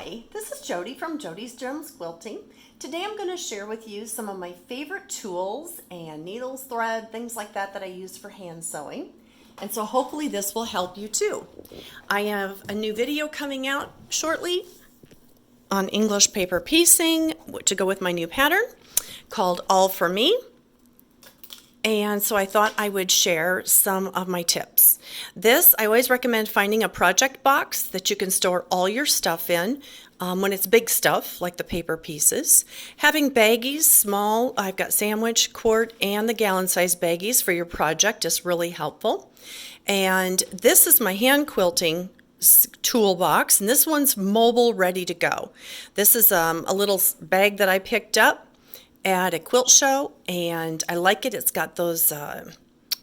Hi, this is Jody from Jody's Gems Quilting. Today I'm going to share with you some of my favorite tools and needles, thread, things like that that I use for hand sewing. And so hopefully this will help you too. I have a new video coming out shortly on English paper piecing to go with my new pattern called All For Me. And so I thought I would share some of my tips. I always recommend finding a project box that you can store all your stuff in when it's big stuff like the paper pieces. Having baggies, small, I've got sandwich, quart, and the gallon size baggies for your project is really helpful. And this is my hand quilting toolbox, and this one's mobile, ready to go. This is a little bag that I picked up at a quilt show, and I like it. It's got those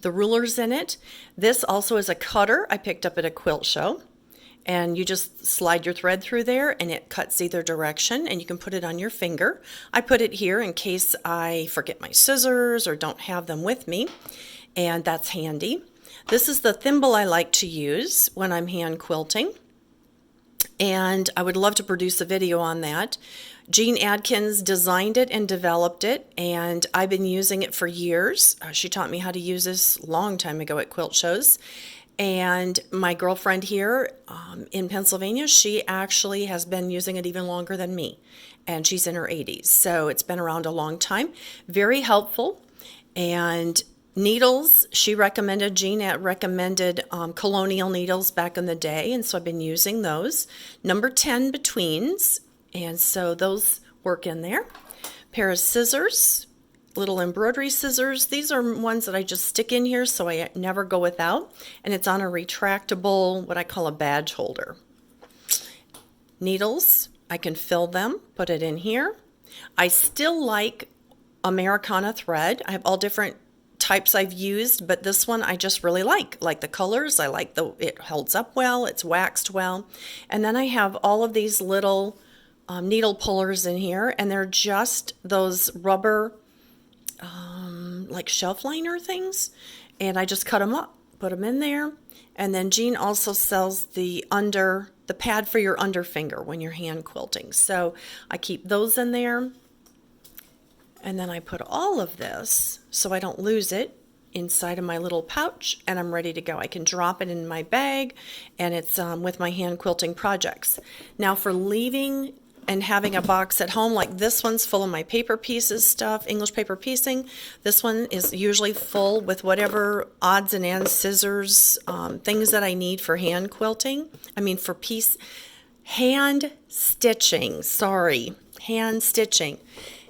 the rulers in it. This also is a cutter I picked up at a quilt show, and you just slide your thread through there and it cuts either direction, and you can put it on your finger. I put it here in case I forget my scissors or don't have them with me, and that's handy. This is the thimble I like to use when I'm hand quilting, and I would love to produce a video on that. Jean Adkins designed it and developed it, and I've been using it for years. She taught me how to use this a long time ago at quilt shows. And my girlfriend here in Pennsylvania, she actually has been using it even longer than me, and she's in her 80s. So it's been around a long time. Very helpful. And needles, Jean recommended colonial needles back in the day, and so I've been using those. Number 10 betweens. And so those work in there. Pair of scissors, little embroidery scissors. These are ones that I just stick in here so I never go without. And it's on a retractable, what I call a badge holder. Needles, I can fill them, put it in here. I still like Americana thread. I have all different types I've used, but this one I just really like the colors. I like it holds up well, it's waxed well. And then I have all of these little needle pullers in here, and they're just those rubber like shelf liner things, and I just cut them up, put them in there. And then Jean also sells the pad for your under finger when you're hand quilting, so I keep those in there. And then I put all of this so I don't lose it inside of my little pouch, and I'm ready to go. I can drop it in my bag, and it's with my hand quilting projects. Now for leaving and having a box at home, like this one's full of my paper pieces stuff, English paper piecing. This one is usually full with whatever odds and ends, scissors, things that I need for hand quilting. Hand stitching, hand stitching.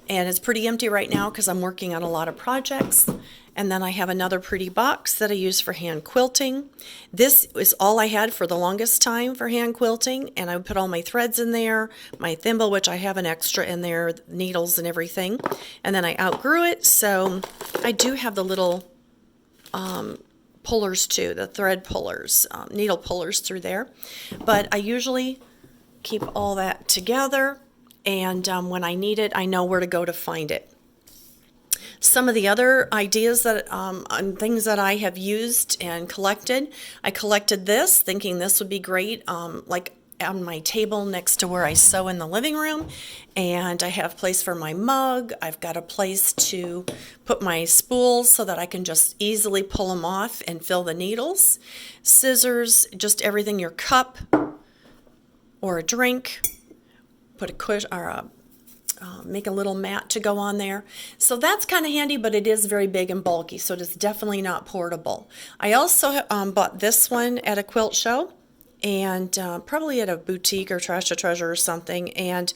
And it's pretty empty right now because I'm working on a lot of projects. And then I have another pretty box that I use for hand quilting. This is all I had for the longest time for hand quilting, and I would put all my threads in there, my thimble, which I have an extra in there, needles and everything. And then I outgrew it, so I do have the little pullers too, the thread pullers, needle pullers through there. But I usually keep all that together, and when I need it, I know where to go to find it. Some of the other ideas on things that I have used and collected, I collected this thinking this would be great, like on my table next to where I sew in the living room, and I have a place for my mug. I've got a place to put my spools so that I can just easily pull them off and fill the needles. Scissors, just everything, your cup or a drink, put a cushion or make a little mat to go on there. So that's kind of handy, but it is very big and bulky, so it is definitely not portable. I also bought this one at a quilt show, and probably at a boutique or Trash to Treasure or something, and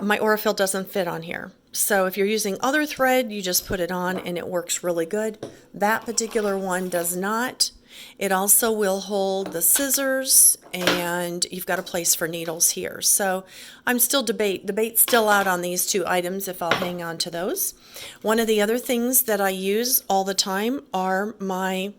my Aurifil doesn't fit on here. So if you're using other thread, you just put it on and it works really good. That particular one does not. It also will hold the scissors, and you've got a place for needles here. So I'm still debate's still out on these two items if I'll hang on to those. One of the other things that I use all the time are my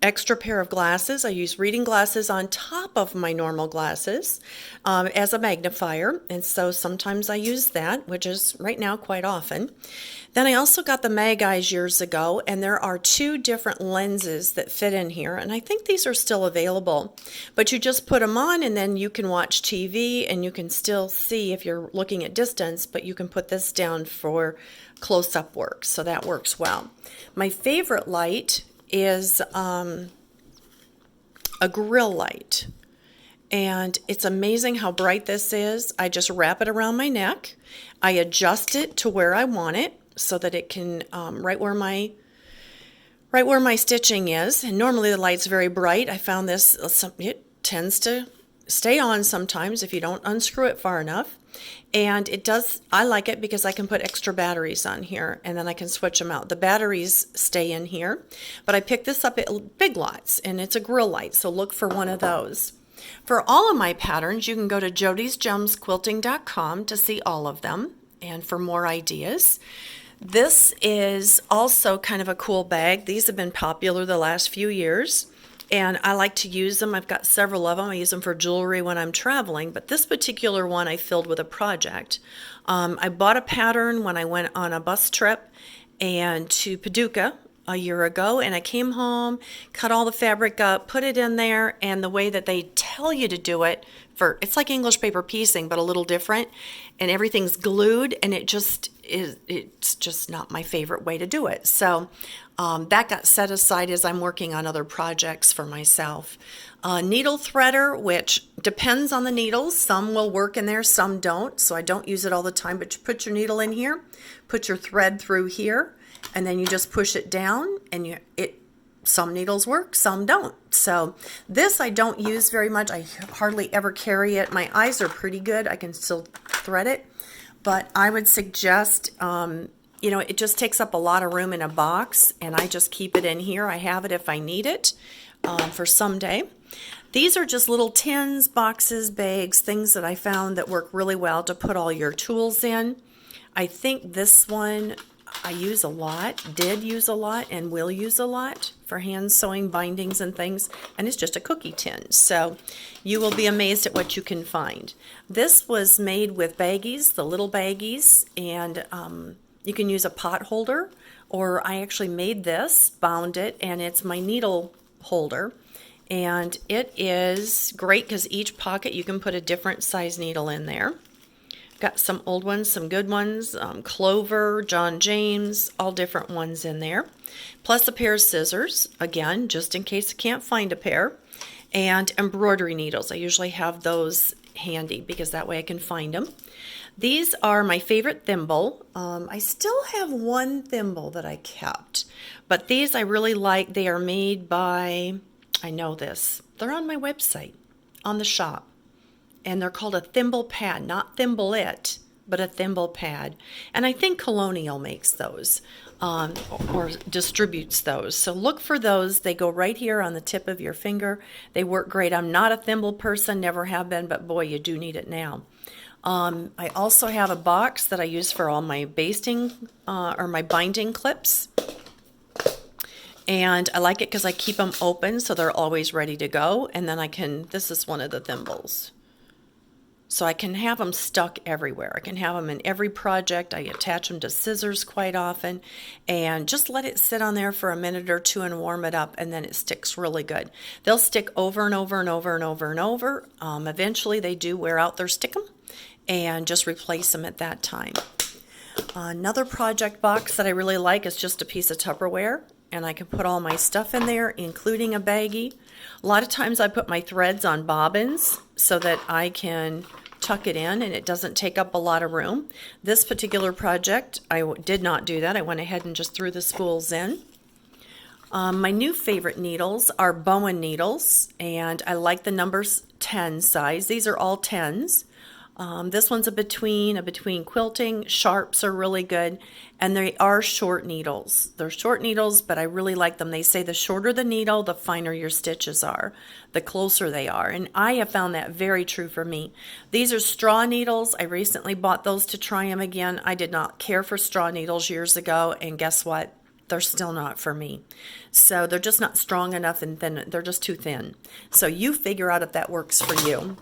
extra pair of glasses. I use reading glasses on top of my normal glasses as a magnifier, and so sometimes I use that, which is right now quite often. Then I also got the Mag Eyes years ago, and there are 2 different lenses that fit in here, and I think these are still available. But you just put them on, and then you can watch TV, and you can still see if you're looking at distance, but you can put this down for close-up work, so that works well. My favorite light is a grill light, and it's amazing how bright this is. I just wrap it around my neck. I adjust it to where I want it so that it can right where my stitching is. And normally the light's very bright. I found this, it tends to stay on sometimes if you don't unscrew it far enough. And it does, I like it because I can put extra batteries on here and then I can switch them out. The batteries stay in here, but I picked this up at Big Lots and it's a grill light, so look for one of those. For all of my patterns, you can go to jodysgemsquilting.com to see all of them and for more ideas. This is also kind of a cool bag. These have been popular the last few years. And I like to use them. I've got several of them. I use them for jewelry when I'm traveling, but this particular one I filled with a project. I bought a pattern when I went on a bus trip and to Paducah a year ago, and I came home, cut all the fabric up, put it in there, and the way that they tell you to do it, it's like English paper piecing, but a little different, and everything's glued, and it's just not my favorite way to do it. So that got set aside as I'm working on other projects for myself. Needle threader, which depends on the needles. Some will work in there, some don't, so I don't use it all the time, but you put your needle in here, put your thread through here, and then you just push it down, and some needles work, some don't. So this I don't use very much. I hardly ever carry it. My eyes are pretty good. I can still thread it, but I would suggest, it just takes up a lot of room in a box, and I just keep it in here. I have it if I need it for someday. These are just little tins, boxes, bags, things that I found that work really well to put all your tools in. I think this one I use a lot, did use a lot, and will use a lot for hand sewing bindings and things, and it's just a cookie tin, so you will be amazed at what you can find. This was made with baggies, the little baggies, and you can use a pot holder, or I actually made this, bound it, and it's my needle holder, and it is great because each pocket you can put a different size needle in there. Got some old ones, some good ones, Clover, John James, all different ones in there. Plus a pair of scissors, again, just in case I can't find a pair. And embroidery needles. I usually have those handy because that way I can find them. These are my favorite thimble. I still have one thimble that I kept. But these I really like. They are made by, I know this, they're on my website, on the shop. And they're called a Thimble Pad, not Thimbleette, but a Thimble Pad. And I think Colonial makes those or distributes those. So look for those. They go right here on the tip of your finger. They work great. I'm not a thimble person, never have been, but boy, you do need it now. I also have a box that I use for all my basting or my binding clips. And I like it because I keep them open so they're always ready to go. And then this is one of the thimbles. So I can have them stuck everywhere. I can have them in every project. I attach them to scissors quite often and just let it sit on there for a minute or two and warm it up, and then it sticks really good. They'll stick over and over and over and over and over. Eventually they do wear out their stickum, and just replace them at that time. Another project box that I really like is just a piece of Tupperware, and I can put all my stuff in there, including a baggie. A lot of times I put my threads on bobbins so that I can tuck it in and it doesn't take up a lot of room. This particular project, I did not do that. I went ahead and just threw the spools in. My new favorite needles are Bowen needles, and I like the numbers 10 size. These are all 10s. This one's a between quilting. Sharps are really good, and they are short needles. They're short needles, but I really like them. They say the shorter the needle, the finer your stitches are, the closer they are, and I have found that very true for me. These are straw needles. I recently bought those to try them again. I did not care for straw needles years ago, and guess what? they're still not for me. So they're just not strong enough and thin. They're just too thin. So you figure out if that works for you.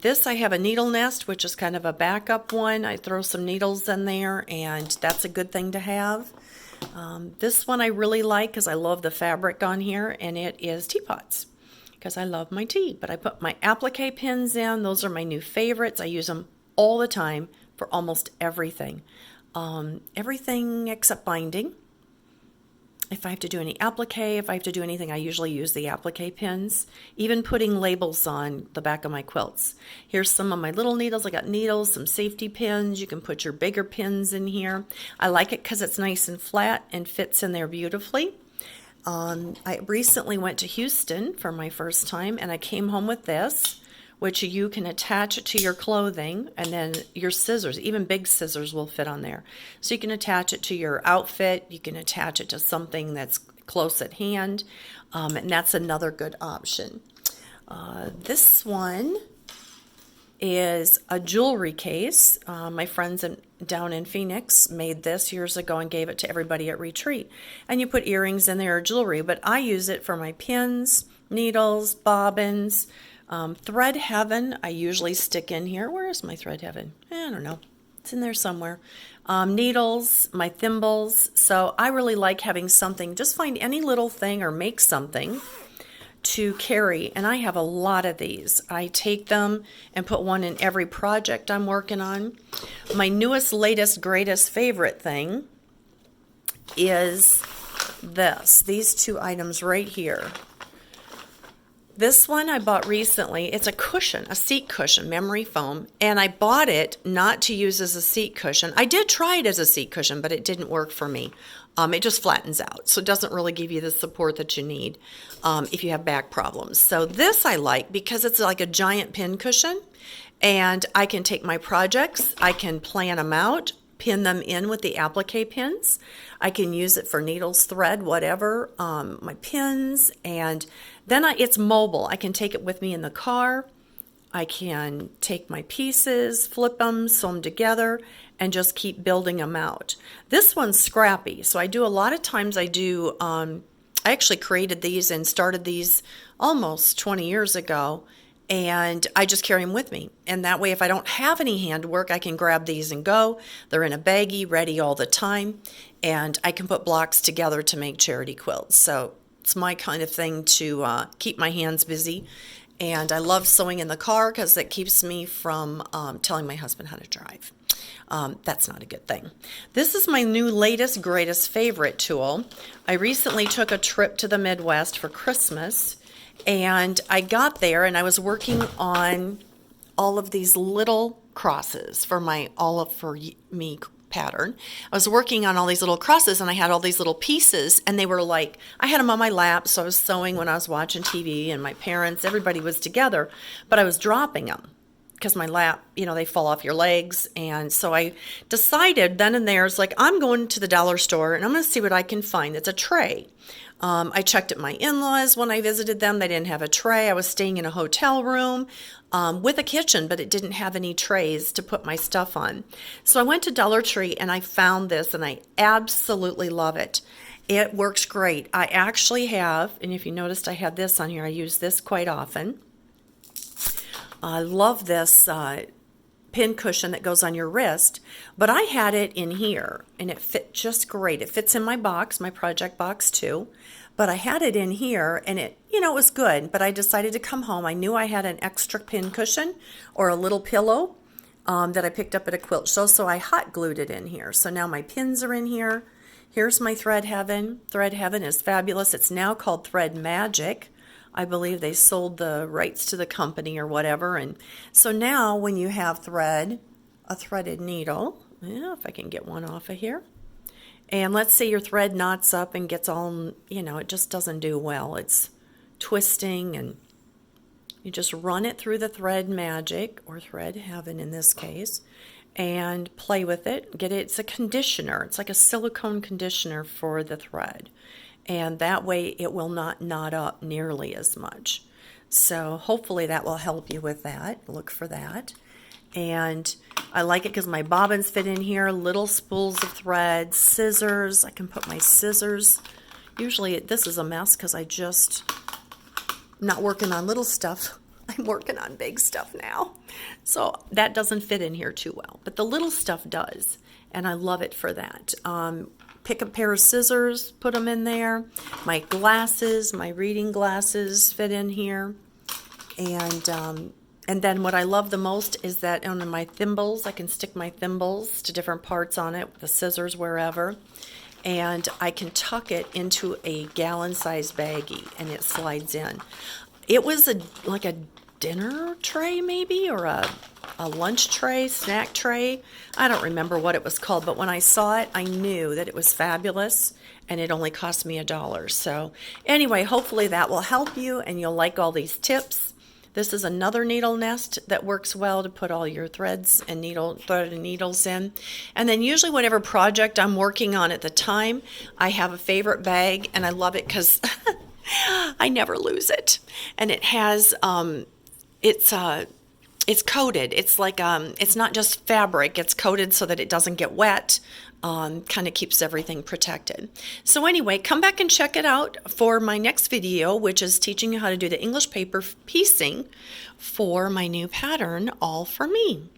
This I have a needle nest, which is kind of a backup one. I throw some needles in there, and that's a good thing to have. This one I really like because I love the fabric on here, and it is teapots because I love my tea. But I put my applique pins in. Those are my new favorites. I use them all the time for almost everything. Everything except binding. If I have to do any applique, if I have to do anything, I usually use the applique pins. Even putting labels on the back of my quilts. Here's some of my little needles. I got needles, some safety pins. You can put your bigger pins in here. I like it because it's nice and flat and fits in there beautifully. I recently went to Houston for my first time, and I came home with this, which you can attach it to your clothing, and then your scissors, even big scissors will fit on there. So you can attach it to your outfit, you can attach it to something that's close at hand, and that's another good option. This one is a jewelry case. My friends down in Phoenix made this years ago and gave it to everybody at retreat. And you put earrings in there or jewelry, but I use it for my pins, needles, bobbins, thread heaven. I usually stick in here. Where is my thread heaven? I don't know. It's in there somewhere. Needles, my thimbles. So I really like having something. Just find any little thing or make something to carry. And I have a lot of these. I take them and put one in every project I'm working on. My newest, latest, greatest favorite thing is this. These two items right here. This one I bought recently. It's a cushion, a seat cushion, memory foam, and I bought it not to use as a seat cushion. I did try it as a seat cushion, but it didn't work for me. It just flattens out, so it doesn't really give you the support that you need if you have back problems. So this I like because it's like a giant pin cushion, and I can take my projects, I can plan them out, pin them in with the applique pins. I can use it for needles, thread, whatever, my pins, and then it's mobile. I can take it with me in the car. I can take my pieces, flip them, sew them together, and just keep building them out. This one's scrappy, so I do a lot of times I actually created these and started these almost 20 years ago, and I just carry them with me. And that way, if I don't have any handwork, I can grab these and go. They're in a baggie, ready all the time, and I can put blocks together to make charity quilts. So it's my kind of thing to keep my hands busy. And I love sewing in the car because it keeps me from telling my husband how to drive. That's not a good thing. This is my new latest, greatest favorite tool. I recently took a trip to the Midwest for Christmas, and I got there and I was working on all of these little crosses for my All Up For Me pattern. I was working on all these little crosses, and I had all these little pieces, and they were like, I had them on my lap, so I was sewing when I was watching TV, and my parents, everybody was together, but I was dropping them because my lap, they fall off your legs. And so I decided then and there, it's like, I'm going to the dollar store and I'm going to see what I can find. It's a tray. I checked at my in-laws when I visited them. They didn't have a tray. I was staying in a hotel room with a kitchen, but it didn't have any trays to put my stuff on. So I went to Dollar Tree and I found this, and I absolutely love it. It works great. I actually have, and if you noticed I had this on here, I use this quite often. I love this pin cushion that goes on your wrist, but I had it in here and it fit just great. It fits in my box, my project box too, but I had it in here and it was good, but I decided to come home. I knew I had an extra pin cushion or a little pillow that I picked up at a quilt show, so I hot glued it in here. So now my pins are in here. Here's my Thread Heaven. Thread Heaven is fabulous. It's now called Thread Magic. I believe they sold the rights to the company or whatever. And so now when you have thread, a threaded needle, if I can get one off of here, and let's say your thread knots up and gets all, it just doesn't do well. It's twisting, and you just run it through the Thread Magic, or Thread Heaven in this case, and play with it. It's a conditioner. It's like a silicone conditioner for the thread. And that way it will not knot up nearly as much. So hopefully that will help you with that. Look for that. And I like it because my bobbins fit in here, little spools of thread, scissors. I can put my scissors. Usually this is a mess because I just not working on little stuff. I'm working on big stuff now. So that doesn't fit in here too well, but the little stuff does, and I love it for that. Pick a pair of scissors, put them in there. My glasses, my reading glasses fit in here. And then what I love the most is that on my thimbles, I can stick my thimbles to different parts on it, the scissors wherever. And I can tuck it into a gallon-sized baggie, and it slides in. It was like a dinner tray maybe, or a lunch tray, snack tray. I don't remember what it was called, but when I saw it, I knew that it was fabulous, and it only cost me $1. So anyway, hopefully that will help you, and you'll like all these tips. This is another needle nest that works well to put all your threads and thread and needles in. And then usually whatever project I'm working on at the time, I have a favorite bag, and I love it because I never lose it. And it has it's coated. It's like it's not just fabric. It's coated so that it doesn't get wet. Kind of keeps everything protected. So anyway, come back and check it out for my next video, which is teaching you how to do the English paper piecing for my new pattern, All for Me.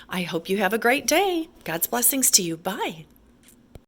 I hope you have a great day. God's blessings to you. Bye.